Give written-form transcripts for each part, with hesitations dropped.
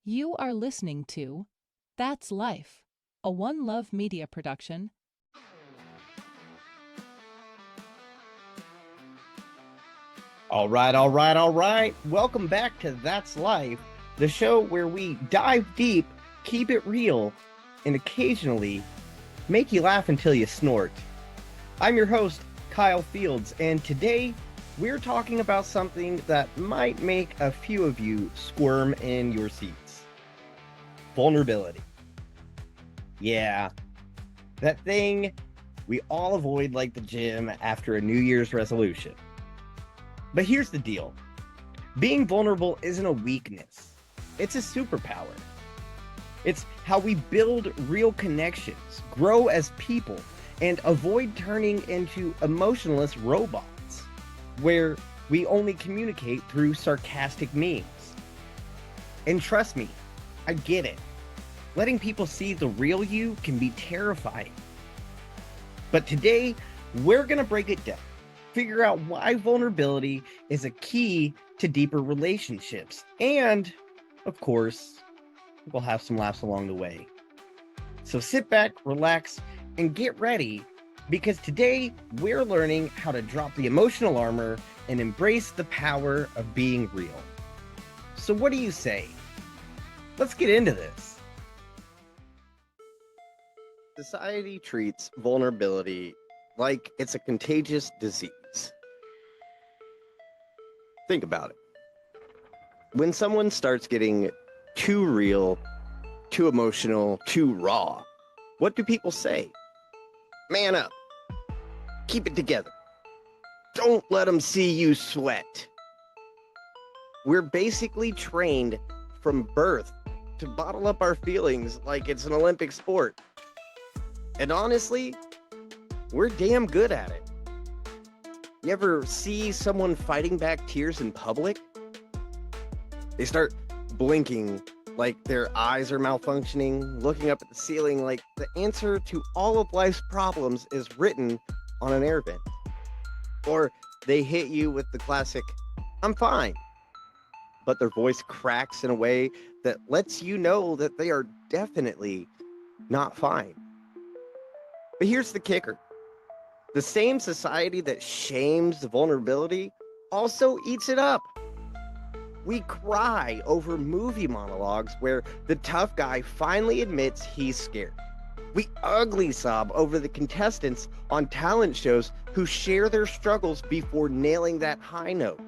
You are listening to That's Life, a One Love Media production. All right. Welcome back to That's Life, the show where we dive deep, keep it real, and occasionally make you laugh until you snort. I'm your host, Kyle Fields, and today we're talking about something that might make a few of you squirm in your seats. Vulnerability. Yeah, that thing we all avoid like the gym after a New Year's resolution. But here's the deal. Being vulnerable isn't a weakness. It's a superpower. It's how we build real connections, grow as people, and avoid turning into emotionless robots, where we only communicate through sarcastic memes. And trust me, I get it. Letting people see the real you can be terrifying. But today, we're going to break it down. Figure out why vulnerability is a key to deeper relationships. And, of course, we'll have some laughs along the way. So sit back, relax, and get ready, because today we're learning how to drop the emotional armor and embrace the power of being real. So what do you say? Let's get into this. Society treats vulnerability like it's a contagious disease. Think about it. When someone starts getting too real, too emotional, too raw, what do people say? Man up. Keep it together. Don't let them see you sweat. We're basically trained from birth to bottle up our feelings like it's an Olympic sport. And honestly, we're damn good at it. You ever see someone fighting back tears in public? They start blinking like their eyes are malfunctioning, looking up at the ceiling like the answer to all of life's problems is written on an air vent. Or they hit you with the classic, "I'm fine," but their voice cracks in a way that lets you know that they are definitely not fine. But here's the kicker. The same society that shames vulnerability also eats it up. We cry over movie monologues where the tough guy finally admits he's scared. We ugly sob over the contestants on talent shows who share their struggles before nailing that high note.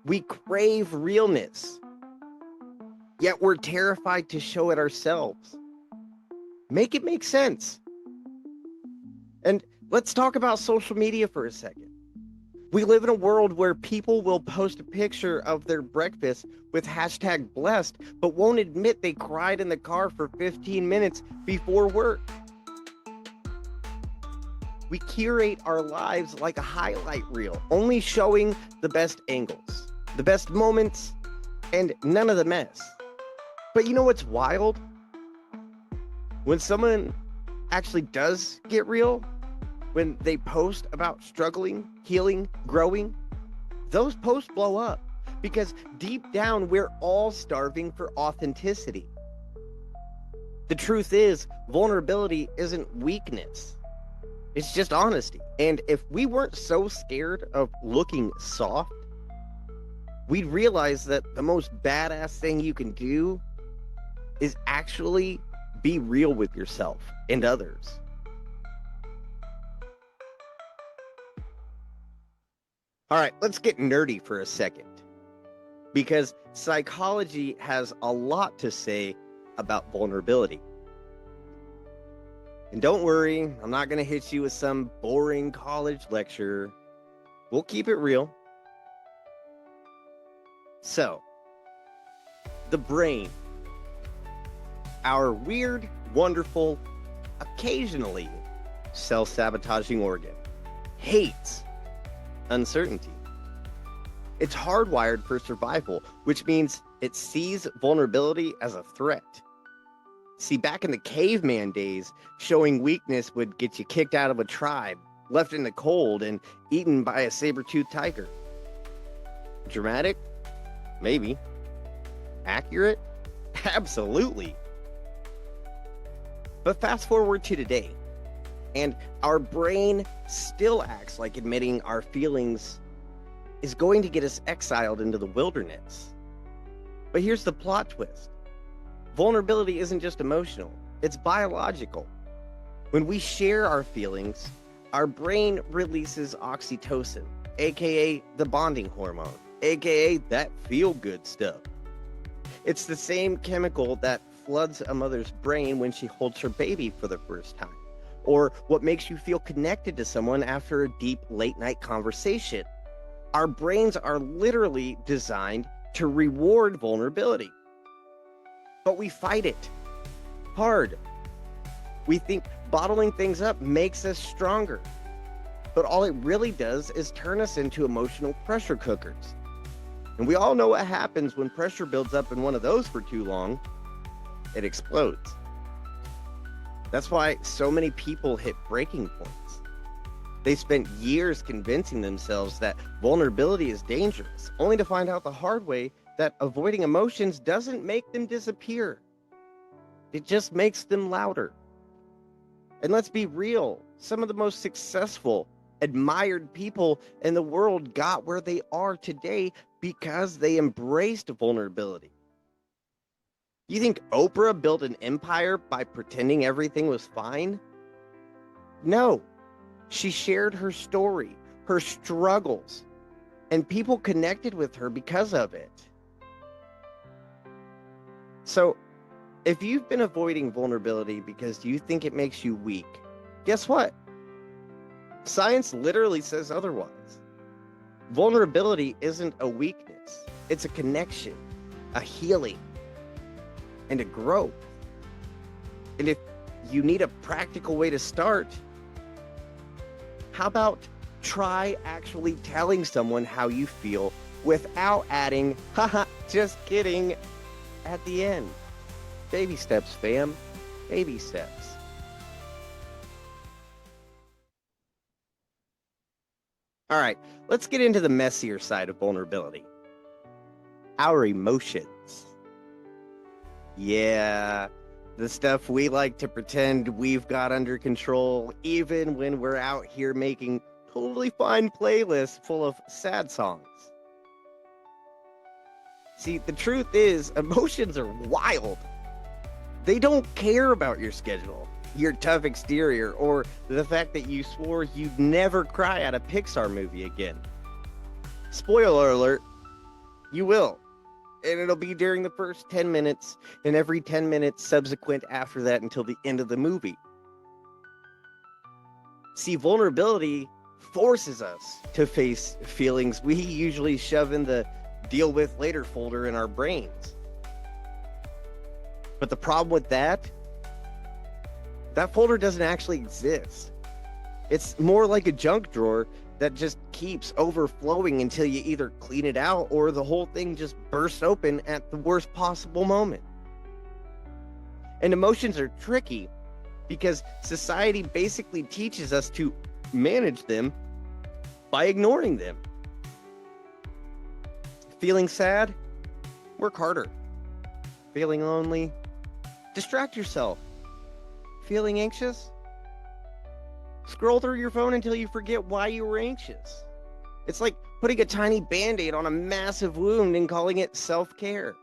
We crave realness, yet we're terrified to show it ourselves. Make it make sense. And let's talk about social media for a second. We live in a world where people will post a picture of their breakfast with hashtag blessed, but won't admit they cried in the car for 15 minutes before work. We curate our lives like a highlight reel, only showing the best angles, the best moments, and none of the mess. But you know what's wild? When someone actually does get real, when they post about struggling, healing, growing, those posts blow up because deep down, we're all starving for authenticity. The truth is, vulnerability isn't weakness. It's just honesty. And if we weren't so scared of looking soft, we'd realize that the most badass thing you can do is actually be real with yourself and others. All right, let's get nerdy for a second, because psychology has a lot to say about vulnerability. And don't worry, I'm not going to hit you with some boring college lecture. We'll keep it real. So, the brain, our weird, wonderful, occasionally self-sabotaging organ, hates uncertainty. It's hardwired for survival, which means it sees vulnerability as a threat. See, back in the caveman days, showing weakness would get you kicked out of a tribe, left in the cold, and eaten by a saber-toothed tiger. Dramatic? Maybe. accurate? Absolutely. But fast forward to today, and our brain still acts like admitting our feelings is going to get us exiled into the wilderness. But here's the plot twist. Vulnerability isn't just emotional, it's biological. When we share our feelings, our brain releases oxytocin, aka the bonding hormone, aka that feel-good stuff. It's the same chemical that floods a mother's brain when she holds her baby for the first time, or what makes you feel connected to someone after a deep late-night conversation. Our brains are literally designed to reward vulnerability. But we fight it hard. We think bottling things up makes us stronger. But all it really does is turn us into emotional pressure cookers. And we all know what happens when pressure builds up in one of those for too long. It explodes. That's why so many people hit breaking points. They spent years convincing themselves that vulnerability is dangerous, only to find out the hard way that avoiding emotions doesn't make them disappear. It just makes them louder. And let's be real, some of the most successful, admired people in the world got where they are today because they embraced vulnerability. You think Oprah built an empire by pretending everything was fine? No. She shared her story, her struggles, and people connected with her because of it. So, if you've been avoiding vulnerability because you think it makes you weak, guess what? Science literally says otherwise. Vulnerability isn't a weakness. It's a connection, a healing, and a growth. And if you need a practical way to start, how about try actually telling someone how you feel without adding, haha, just kidding, at the end. Baby steps, fam. Baby steps. All right, let's get into the messier side of vulnerability. Our emotions. Yeah, the stuff we like to pretend we've got under control, even when we're out here making totally fine playlists full of sad songs. See, the truth is, emotions are wild. They don't care about your schedule, your tough exterior, or the fact that you swore you'd never cry at a Pixar movie again. Spoiler alert, you will. And it'll be during the first 10 minutes and every 10 minutes subsequent after that until the end of the movie. See, vulnerability forces us to face feelings we usually shove in the deal with later folder in our brains. But the problem with that folder doesn't actually exist. It's more like a junk drawer that just keeps overflowing until you either clean it out or the whole thing just bursts open at the worst possible moment. And emotions are tricky because society basically teaches us to manage them by ignoring them. Feeling sad? Work harder. Feeling lonely? Distract yourself. Feeling anxious? Scroll through your phone until you forget why you were anxious. It's like putting a tiny band-aid on a massive wound and calling it self-care.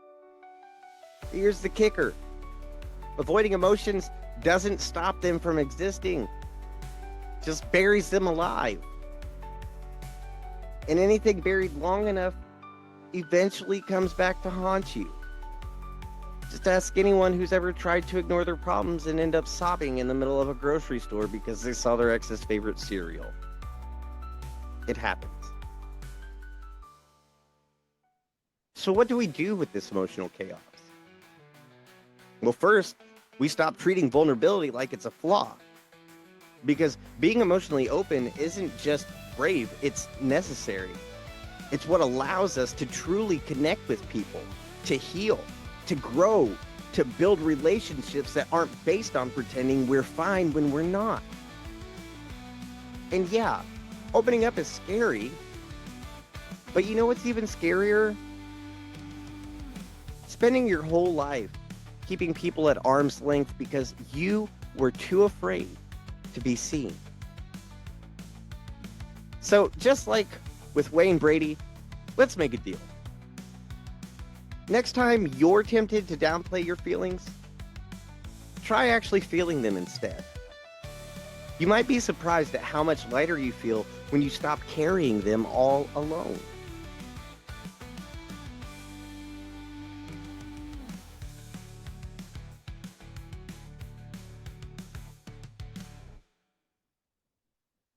Here's the kicker. Avoiding emotions doesn't stop them from existing. Just buries them alive. And anything buried long enough eventually comes back to haunt you. Just ask anyone who's ever tried to ignore their problems and end up sobbing in the middle of a grocery store because they saw their ex's favorite cereal. It happens. So what do we do with this emotional chaos? Well, first, we stop treating vulnerability like it's a flaw. Because being emotionally open isn't just brave, it's necessary. It's what allows us to truly connect with people, to heal, to grow, to build relationships that aren't based on pretending we're fine when we're not. And yeah, opening up is scary, but you know what's even scarier? spending your whole life keeping people at arm's length because you were too afraid to be seen. So just like with Wayne Brady, let's make a deal. Next time you're tempted to downplay your feelings, try actually feeling them instead. You might be surprised at how much lighter you feel when you stop carrying them all alone.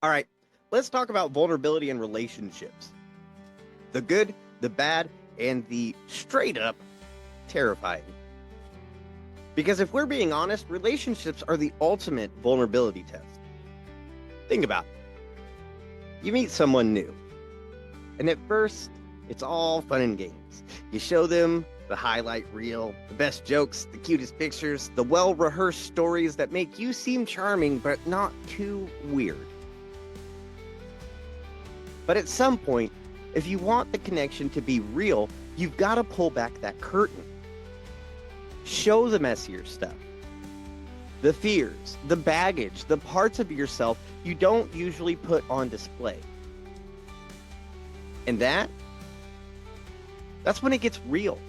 All right, let's talk about vulnerability in relationships. The good, the bad, and the straight up terrifying. Because if we're being honest, relationships are the ultimate vulnerability test. Think about it. You meet someone new, and at first, it's all fun and games. You show them the highlight reel, the best jokes, the cutest pictures, the well-rehearsed stories that make you seem charming but not too weird. But at some point, if you want the connection to be real, you've got to pull back that curtain. Show the messier stuff. The fears, the baggage, the parts of yourself you don't usually put on display. And that's when it gets real.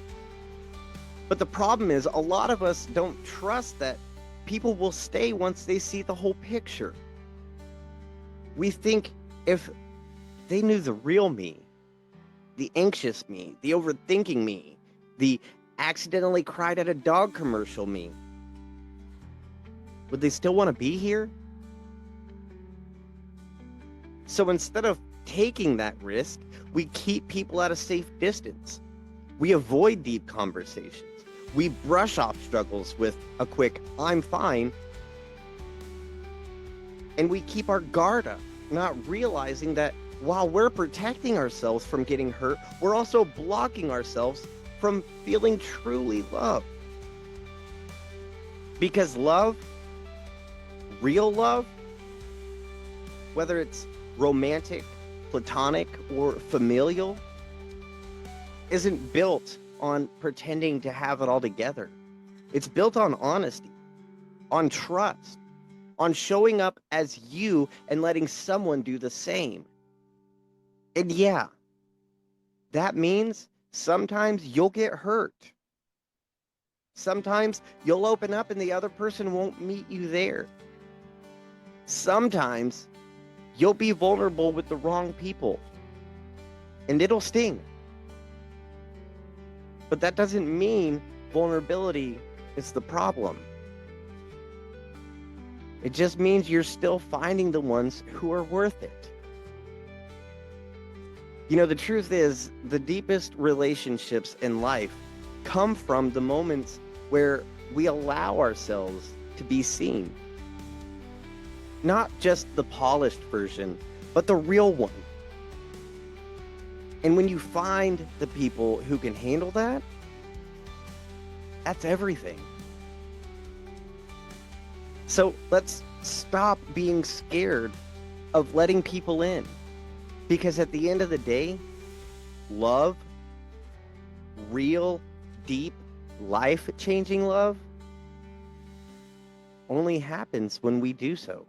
But the problem is, a lot of us don't trust that people will stay once they see the whole picture. We think if they knew the real me, the anxious me, the overthinking me, the accidentally cried at a dog commercial me, would they still want to be here? So instead of taking that risk, we keep people at a safe distance. We avoid deep conversations. We brush off struggles with a quick, "I'm fine." And we keep our guard up, not realizing that while we're protecting ourselves from getting hurt, we're also blocking ourselves from feeling truly loved. Because love, real love, whether it's romantic, platonic, or familial, isn't built on pretending to have it all together. It's built on honesty, on trust, on showing up as you and letting someone do the same. And yeah, that means sometimes you'll get hurt. Sometimes you'll open up and the other person won't meet you there. Sometimes you'll be vulnerable with the wrong people, and it'll sting. But that doesn't mean vulnerability is the problem. It just means you're still finding the ones who are worth it. You know, the truth is, the deepest relationships in life come from the moments where we allow ourselves to be seen. Not just the polished version, but the real one. And when you find the people who can handle that, that's everything. So let's stop being scared of letting people in. Because at the end of the day, love, real, deep, life-changing love, only happens when we do so.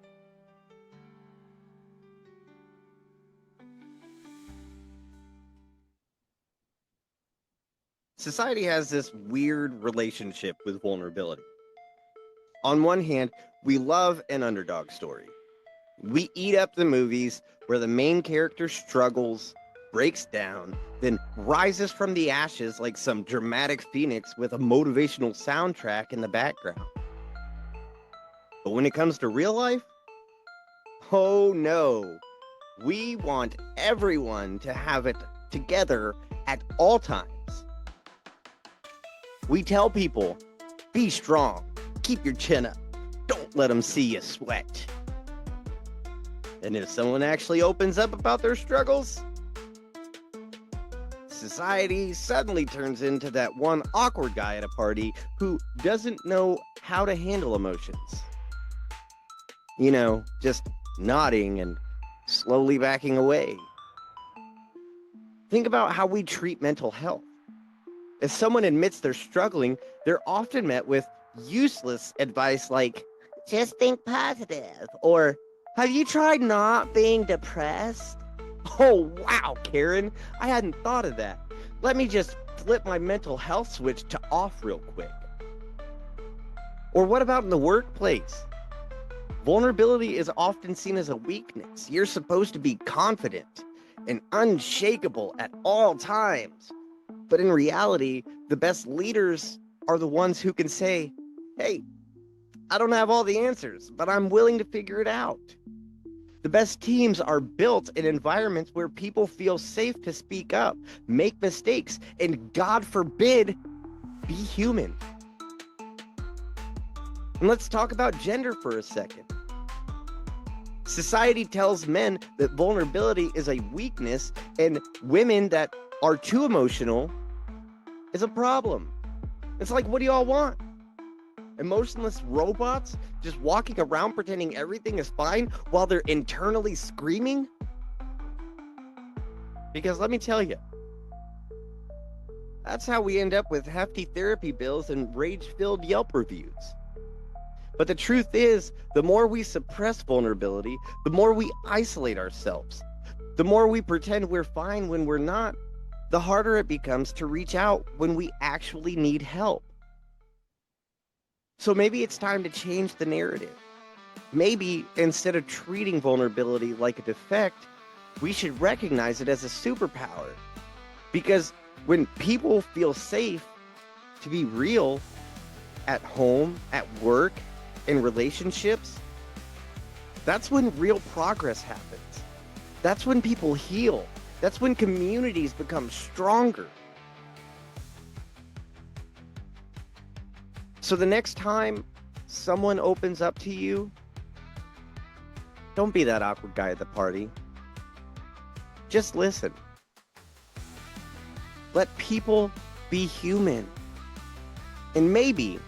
Society has this weird relationship with vulnerability. On one hand, we love an underdog story. We eat up the movies where the main character struggles, breaks down, then rises from the ashes like some dramatic phoenix with a motivational soundtrack in the background. But when it comes to real life, oh no, we want everyone to have it together at all times. We tell people, be strong, keep your chin up, don't let them see you sweat. And if someone actually opens up about their struggles, society suddenly turns into that one awkward guy at a party who doesn't know how to handle emotions. You know, just nodding and slowly backing away. Think about how we treat mental health. If someone admits they're struggling, they're often met with useless advice like, just think positive, or have you tried not being depressed? Oh, wow, Karen, I hadn't thought of that. Let me just flip my mental health switch to off real quick. Or what about in the workplace? Vulnerability is often seen as a weakness. You're supposed to be confident and unshakable at all times. But in reality, the best leaders are the ones who can say, hey, I don't have all the answers, but I'm willing to figure it out. The best teams are built in environments where people feel safe to speak up, make mistakes, and God forbid, be human. And let's talk about gender for a second. Society tells men that vulnerability is a weakness, and women that are too emotional is a problem. It's like, what do y'all want? Emotionless robots just walking around pretending everything is fine while they're internally screaming? Because let me tell you, that's how we end up with hefty therapy bills and rage-filled Yelp reviews. But the truth is, the more we suppress vulnerability, the more we isolate ourselves. The more we pretend we're fine when we're not, the harder it becomes to reach out when we actually need help. So maybe it's time to change the narrative. Maybe instead of treating vulnerability like a defect, we should recognize it as a superpower. Because when people feel safe to be real at home, at work, in relationships, that's when real progress happens. That's when people heal. That's when communities become stronger. So the next time someone opens up to you, don't be that awkward guy at the party. Just listen. Let people be human. And maybe,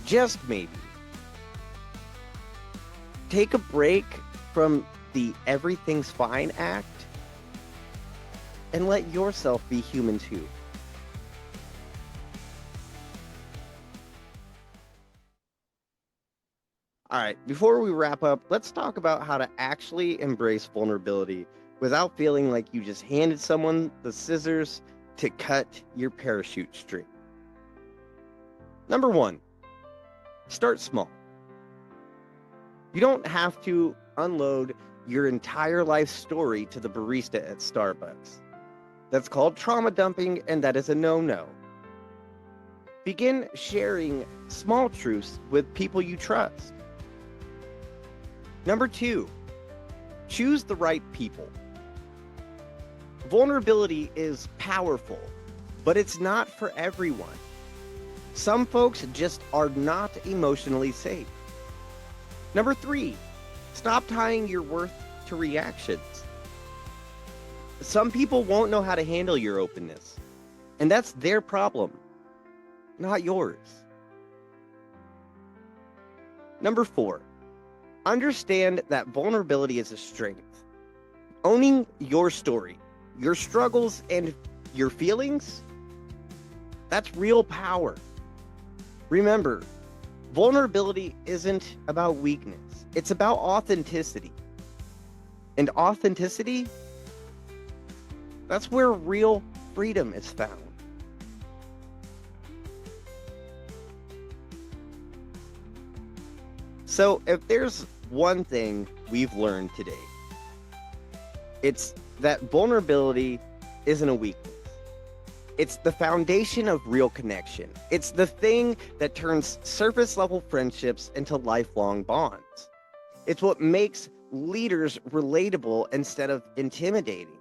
just maybe, take a break from the everything's fine act and let yourself be human too. All right, before we wrap up, let's talk about how to actually embrace vulnerability without feeling like you just handed someone the scissors to cut your parachute string. Number one, start small. You don't have to unload your entire life story to the barista at Starbucks. That's called trauma dumping, and that is a no-no. Begin sharing small truths with people you trust. Number two, choose the right people. Vulnerability is powerful, but it's not for everyone. Some folks just are not emotionally safe. Number three, stop tying your worth to reactions. Some people won't know how to handle your openness, and that's their problem, not yours. Number four, understand that vulnerability is a strength. Owning your story, your struggles, and your feelings, that's real power. Remember, vulnerability isn't about weakness. It's about authenticity. And authenticity, that's where real freedom is found. So if there's one thing we've learned today, it's that vulnerability isn't a weakness. It's the foundation of real connection. It's the thing that turns surface level friendships into lifelong bonds. It's what makes leaders relatable instead of intimidating.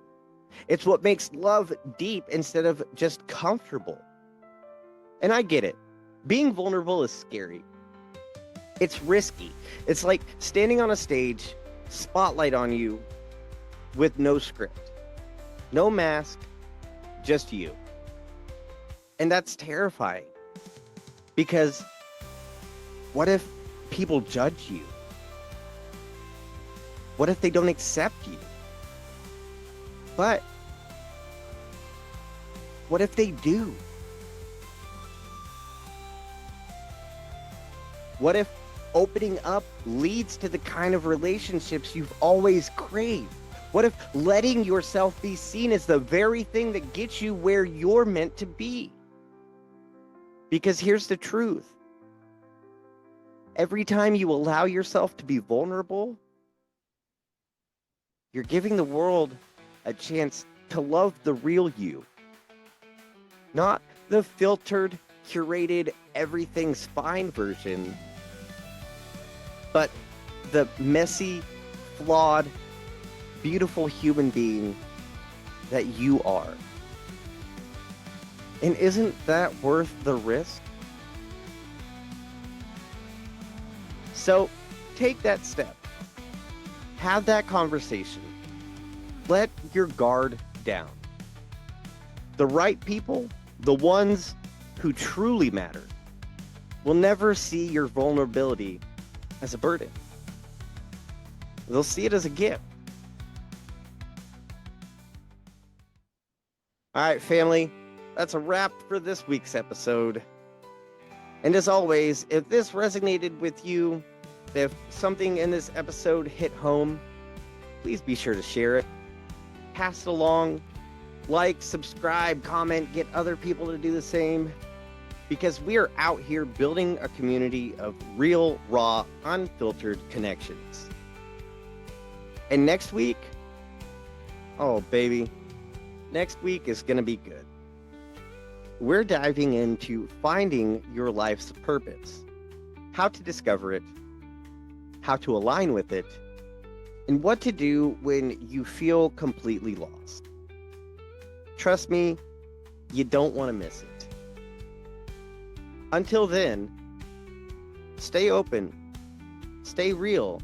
It's what makes love deep instead of just comfortable. And I get it. Being vulnerable is scary. It's risky. It's like standing on a stage, spotlight on you, with no script, no mask, just you. And that's terrifying. Because what if people judge you? What if they don't accept you? But What if they do? What if opening up leads to the kind of relationships you've always craved? What if letting yourself be seen is the very thing that gets you where you're meant to be? Because here's the truth. Every time you allow yourself to be vulnerable, you're giving the world a chance to love the real you. Not the filtered, curated, everything's fine version, but the messy, flawed, beautiful human being that you are. And isn't that worth the risk? So take that step. Have that conversation. Let your guard down. The right people, the ones who truly matter, will never see your vulnerability as a burden. They'll see it as a gift. All right, family, that's a wrap for this week's episode. And as always, if this resonated with you, if something in this episode hit home, please be sure to share it, pass it along, like, subscribe, comment, get other people to do the same, because we are out here building a community of real, raw, unfiltered connections. And next week, oh baby, next week is going to be good. We're diving into finding your life's purpose, how to discover it, how to align with it, and what to do when you feel completely lost. Trust me, you don't want to miss it. Until then, stay open, stay real,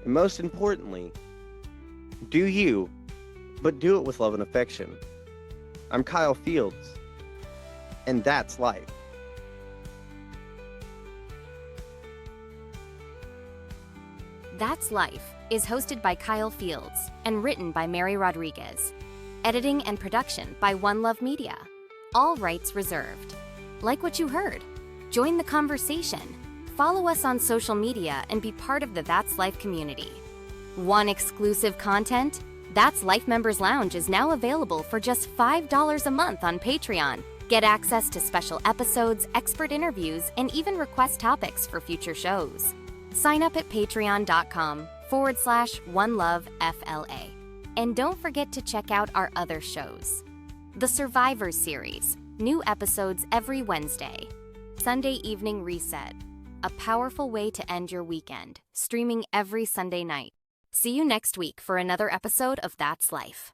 and most importantly, do you, but do it with love and affection. I'm Kyle Fields, and that's life. That's Life is hosted by Kyle Fields and written by Mary Rodriguez. Editing and production by One Love Media. All rights reserved. Like what you heard? Join the conversation. Follow us on social media and be part of the That's Life community. Want exclusive content? That's Life Members Lounge is now available for just $5 a month on Patreon. Get access to special episodes, expert interviews, and even request topics for future shows. Sign up at patreon.com/OneLoveFLA. And don't forget to check out our other shows. The Survivor Series, new episodes every Wednesday. Sunday Evening Reset, a powerful way to end your weekend, streaming every Sunday night. See you next week for another episode of That's Life.